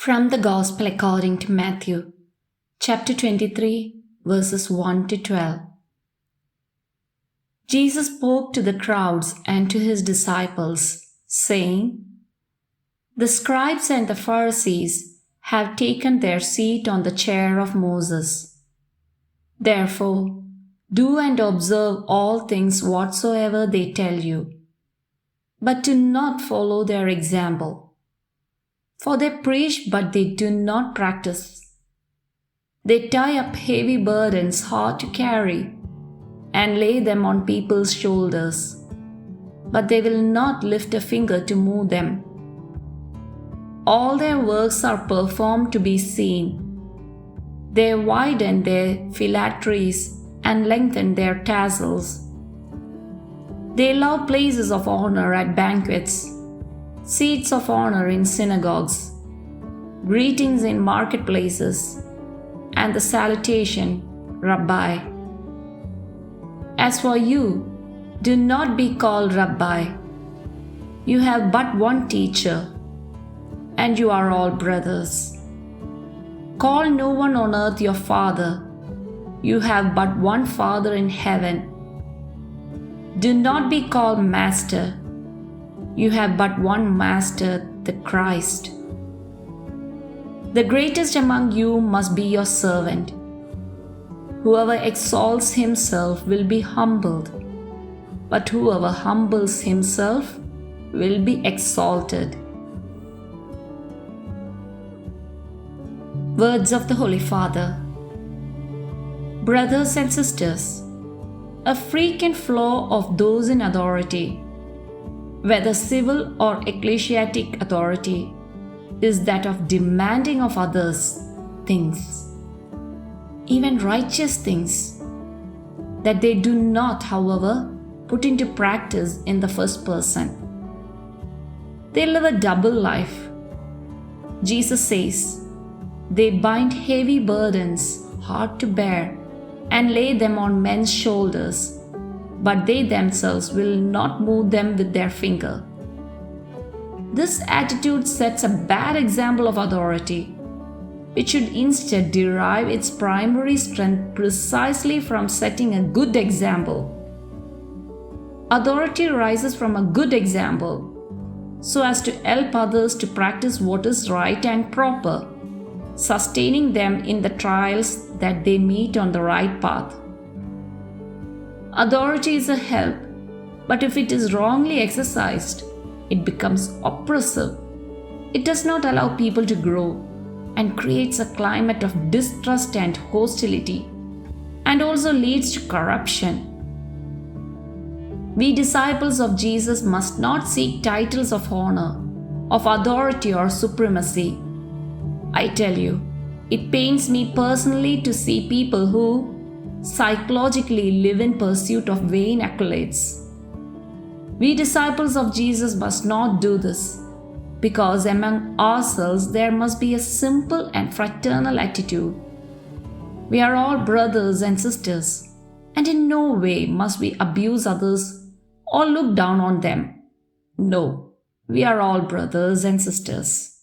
From the Gospel according to Matthew, chapter 23, verses 1 to 12. Jesus spoke to the crowds and to his disciples, saying, "The scribes and the Pharisees have taken their seat on the chair of Moses. Therefore, do and observe all things whatsoever they tell you, but do not follow their example. For they preach, but they do not practice. They tie up heavy burdens hard to carry and lay them on people's shoulders, but they will not lift a finger to move them. All their works are performed to be seen. They widen their phylacteries and lengthen their tassels. They love places of honor at banquets, seats of honor in synagogues, greetings in marketplaces, and the salutation, Rabbi. As for you, do not be called Rabbi. You have but one teacher, and you are all brothers. Call no one on earth your father. You have but one Father in heaven. Do not be called master. You have but one Master, the Christ. The greatest among you must be your servant. Whoever exalts himself will be humbled, but whoever humbles himself will be exalted." Words of the Holy Father. Brothers and sisters, a frequent flaw of those in authority, whether civil or ecclesiastic authority, is that of demanding of others things, even righteous things, that they do not, however, put into practice in the first person. They live a double life. Jesus says, they bind heavy burdens hard to bear and lay them on men's shoulders, but they themselves will not move them with their finger. This attitude sets a bad example of authority, which should instead derive its primary strength precisely from setting a good example. Authority rises from a good example, so as to help others to practice what is right and proper, sustaining them in the trials that they meet on the right path. Authority is a help, but if it is wrongly exercised, it becomes oppressive. It does not allow people to grow and creates a climate of distrust and hostility, and also leads to corruption. We disciples of Jesus must not seek titles of honor, of authority or supremacy. I tell you, it pains me personally to see people who psychologically live in pursuit of vain accolades. We disciples of Jesus must not do this, because among ourselves there must be a simple and fraternal attitude. We are all brothers and sisters, and in no way must we abuse others or look down on them. No, we are all brothers and sisters.